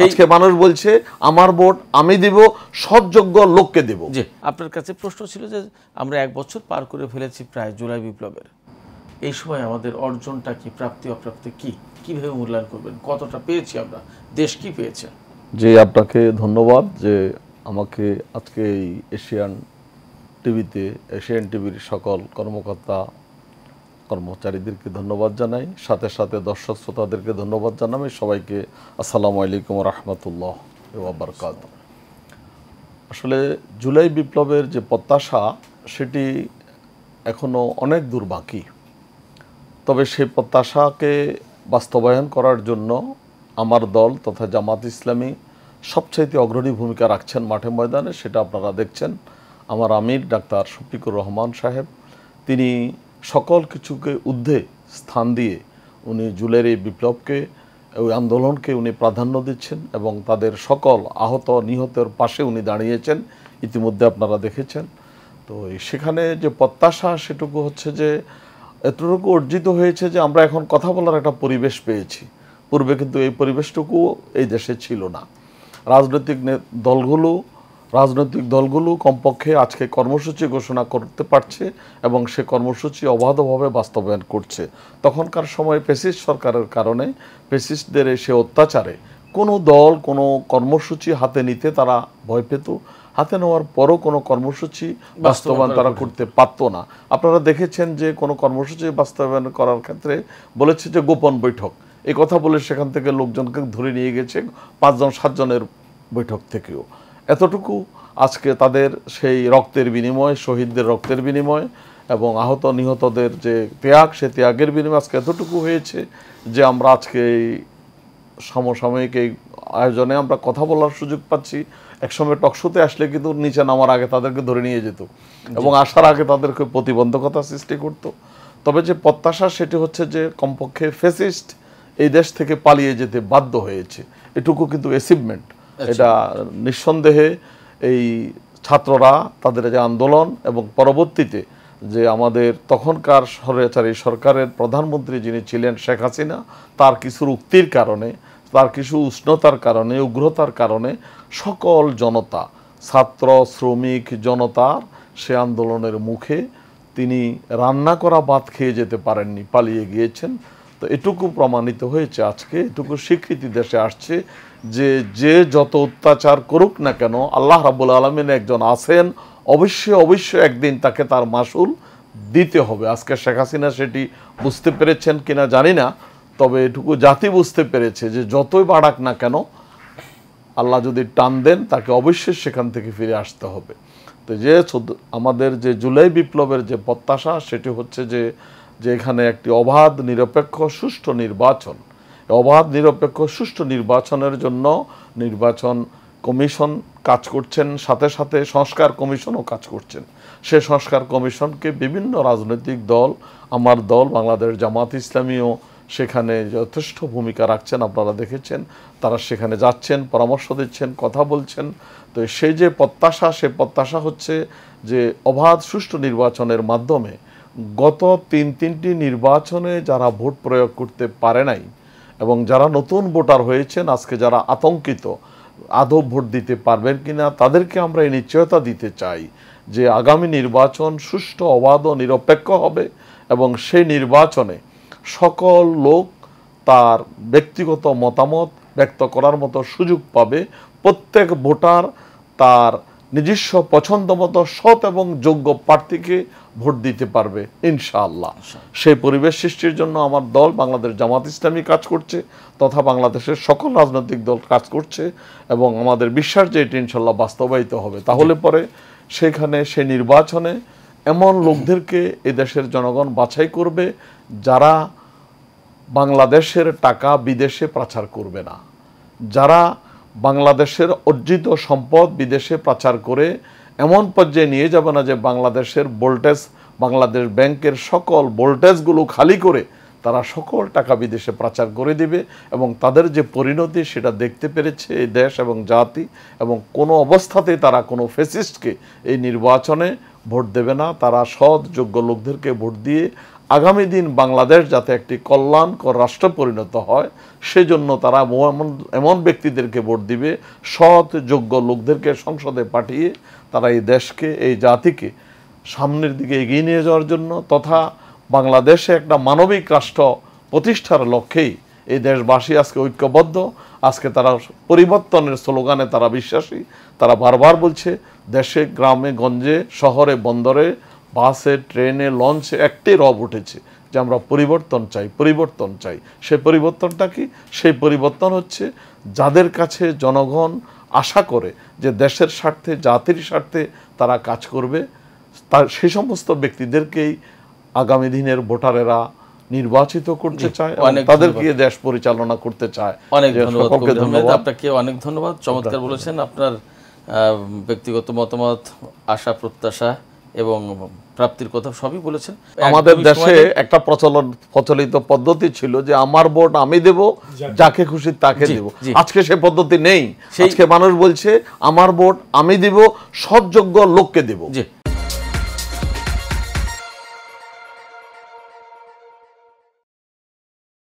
আজকে মানুষ বলছে আমার ভোট আমি দিব, সৎযোগ্য লোককে দেব। জি, আপনার কাছে প্রশ্ন ছিল যে আমরা 1 বছর পার করে ফেলেছি প্রায় জুলাই বিপ্লবের, এই সময় আমাদের অর্জনটা কি, প্রাপ্তি অপ্রাপ্তি কি, কিভাবে মূল্যায়ন করবেন, কতটা পেয়েছি আমরা, দেশ কি পেয়েছে? জি, আপনাকে ধন্যবাদ যে আমাকে আজকে এই এশিয়ান টিভির সকল কর্মকর্তা কর্মচারীদেরকে ধন্যবাদ জানাই, সাথে সাথে দর্শক শ্রোতাদেরকে ধন্যবাদ জানাই। সবাইকে আসসালামু আলাইকুম রাহমাতুল্লাহ ওয়া বারাকাতুহু। আসলে জুলাই বিপ্লবের যে প্রত্যাশা সেটি এখনো অনেক দূর বাকি, তবে সেই প্রত্যাশাকে বাস্তবায়ন করার জন্য আমার দল তথা জামাত ইসলামী সবচাইতে অগ্রণী ভূমিকা রাখছেন মাঠে ময়দানে, সেটা আপনারা দেখছেন। আমার আমির ডাক্তার শফিকুর রহমান সাহেব, তিনি সকল কিছুকে ঊর্ধ্বে স্থান দিয়ে উনি জুলাইয়ের এই বিপ্লবকে, ওই আন্দোলনকে উনি প্রাধান্য দিচ্ছেন এবং তাদের সকল আহত নিহতের পাশে উনি দাঁড়িয়েছেন, ইতিমধ্যে আপনারা দেখেছেন। তো সেখানে যে প্রত্যাশা সেটুকু হচ্ছে যে এতটুকু অর্জিত হয়েছে যে আমরা এখন কথা বলার একটা পরিবেশ পেয়েছি। পূর্বে কিন্তু এই পরিবেশটুকু এই দেশে ছিল না। রাজনৈতিক দলগুলো কমপক্ষে আজকে কর্মসূচি ঘোষণা করতে পারছে এবং সে কর্মসূচি অবাধভাবে বাস্তবায়ন করছে। তখনকার সময় ফ্যাসিস্ট সরকারের কারণে, ফ্যাসিস্টদের সে অত্যাচারে কোনো দল কোনো কর্মসূচি হাতে নিতে তারা ভয় পেত, হাতে নেওয়ার পরও কোনো কর্মসূচি বাস্তবায়ন তারা করতে পারত না। আপনারা দেখেছেন যে কোনো কর্মসূচি বাস্তবায়ন করার ক্ষেত্রে বলেছে যে গোপন বৈঠক, এই কথা বলে সেখান থেকে লোকজনকে ধরে নিয়ে গেছে 5-7 জনের বৈঠক থেকেও। এতটুকু আজকে তাদের সেই রক্তের বিনিময়, শহীদদের রক্তের বিনিময় এবং আহত নিহতদের যে ত্যাগ, সে ত্যাগের বিনিময় আজকে এতটুকু হয়েছে যে আমরা আজকে এই সমসাময়িক এই আয়োজনে আমরা কথা বলার সুযোগ পাচ্ছি। একসময় টকশোতে আসলে কিন্তু নিচে নামার আগে তাদেরকে ধরে নিয়ে যেত এবং আসার আগে তাদেরকে প্রতিবন্ধকতা সৃষ্টি করত। তবে যে প্রত্যাশা সেটি হচ্ছে যে কমপক্ষে ফ্যাসিস্ট এই দেশ থেকে পালিয়ে যেতে বাধ্য হয়েছে, এটুকু কিন্তু অ্যাচিভমেন্ট। এটা নিঃসন্দেহে এই ছাত্ররা তাদের যে আন্দোলন এবং পরবর্তীতে যে আমাদের তখনকার স্বৈরাচারী সরকারের প্রধানমন্ত্রী যিনি ছিলেন শেখ হাসিনা, তার কিছু উক্তির কারণে, তার কিছু উষ্ণতার কারণে, উগ্রতার কারণে সকল জনতা, ছাত্র শ্রমিক জনতার সে আন্দোলনের মুখে তিনি রান্না করা ভাত খেয়ে যেতে পারেননি, পালিয়ে গিয়েছেন। তো এটুকু প্রমাণিত হয়েছে আজকে, এটুকু স্বীকৃতি দেশে আসছে যে যে যত অত্যাচার করুক না কেন আল্লাহ রাব্বুল আলামিন একজন আছেন, অবশ্যই একদিন তাকে তার মাসুল দিতে হবে। আজকে শেখ হাসিনা সেটি বুঝতে পেরেছেন কিনা জানি না, তবে এটুকু জাতি বুঝতে পেরেছে যে যতই বাড়াক না কেন আল্লাহ যদি টান দেন তাকে অবশ্যই সেখান থেকে ফিরে আসতে হবে। তো যে আমাদের যে জুলাই বিপ্লবের যে প্রত্যাশা সেটি হচ্ছে যে এখানে একটি অবাধ নিরপেক্ষ সুষ্ঠু নির্বাচন, অবাধ নিরপেক্ষ সুষ্ঠু নির্বাচনের জন্য নির্বাচন কমিশন কাজ করছেন, সাথে সাথে সংস্কার কমিশনও কাজ করছেন। সে সংস্কার কমিশনকে বিভিন্ন রাজনৈতিক দল, আমার দল বাংলাদেশ জামাত ইসলামীও সেখানে যথেষ্ট ভূমিকা রাখছেন, আপনারা দেখেছেন। তারা সেখানে যাচ্ছেন, পরামর্শ দিচ্ছেন, কথা বলছেন। তো সেই যে প্রত্যাশা, সে প্রত্যাশা হচ্ছে যে অবাধ সুষ্ঠু নির্বাচনের মাধ্যমে গত তিনটি নির্বাচনে যারা ভোট প্রয়োগ করতে পারে নাই এবং যারা নতুন ভোটার হয়েছেন আজকে যারা আতঙ্কিত আদৌ ভোট দিতে পারবেন কিনা, তাদেরকে আমরা এই নিশ্চয়তা দিতে চাই যে আগামী নির্বাচন সুষ্ঠু, অবাধ ও নিরপেক্ষ হবে এবং সেই নির্বাচনে সকল লোক তার ব্যক্তিগত মতামত ব্যক্ত করার মতো সুযোগ পাবে। প্রত্যেক ভোটার তার নিজস্ব পছন্দ মতো সৎ এবং যোগ্য প্রার্থীকে ভোট দিতে পারবে ইনশাআল্লাহ। সেই পরিবেশ সৃষ্টির জন্য আমার দল বাংলাদেশ জামাত ইসলামী কাজ করছে, তথা বাংলাদেশের সকল রাজনৈতিক দল কাজ করছে এবং আমাদের বিশ্বাস যে এটি ইনশাআল্লাহ বাস্তবায়িত হবে। তাহলে পরে সেখানে সে নির্বাচনে এমন লোকদেরকে এ দেশের জনগণ বাছাই করবে যারা বাংলাদেশের টাকা বিদেশে পাচার করবে না, যারা বাংলাদেশের অর্জিত সম্পদ বিদেশে পাচার করে এমন পর্যায়ে নিয়ে যাবে না যে বাংলাদেশের ভোল্টেজ, বাংলাদেশ ব্যাংকের সকল ভোল্টেজগুলো খালি করে তারা সকল টাকা বিদেশে পাচার করে দিবে এবং তাদের যে পরিণতি সেটা দেখতে পেরেছে এই দেশ এবং জাতি। এবং কোনো অবস্থাতেই তারা কোনো ফ্যাসিস্টকে এই নির্বাচনে ভোট দেবে না, তারা সৎ যোগ্য লোকদেরকে ভোট দিয়ে আগামী দিন বাংলাদেশ যাতে একটি কল্যাণকর রাষ্ট্রে পরিণত হয় সেজন্য তারা এমন ব্যক্তিদেরকে ভোট দিবে, সৎ যোগ্য লোকদেরকে সংসদে পাঠিয়ে তারা এই দেশকে, এই জাতিকে সামনের দিকে এগিয়ে নিয়ে যাওয়ার জন্য তথা বাংলাদেশে একটা মানবিক রাষ্ট্র প্রতিষ্ঠার লক্ষ্যেই এই দেশবাসী আজকে ঐক্যবদ্ধ। আজকে তারা পরিবর্তনের স্লোগানে তারা বিশ্বাসী। তারা বারবার বলছে দেশে, গ্রামে, গঞ্জে, শহরে, বন্দরে, বাসে, ট্রেনে, লঞ্চে একটাই রব উঠেছে যে আমরা পরিবর্তন চাই, পরিবর্তন চাই। সেই পরিবর্তনটা কি? সেই পরিবর্তন হচ্ছে যাদের কাছে জনগণ আশা করে যে দেশের স্বার্থে, জাতির স্বার্থে তারা কাজ করবে, সেই সমস্ত ব্যক্তিদেরকেই আগামী দিনের ভোটারেরা নির্বাচিত করতে চায়, তাদেরকে দেশ পরিচালনা করতে চায়। অনেক ধন্যবাদ আপনাকে, অনেক ধন্যবাদ। চমৎকার বলেছেন। আপনার ব্যক্তিগত মতামত, আশা প্রত্যাশা এবং প্রাপ্তির কথা সবই বলেছেন। আমাদের দেশে একটা প্রচলিত পদ্ধতি ছিল যে আমার ভোট আমি দেব, যাকে খুশি তাকে দেব। আজকে সে পদ্ধতি নেই। আজকে মানুষ বলছে আমার ভোট আমি দেব, সৎযোগ্য লোককে দেব।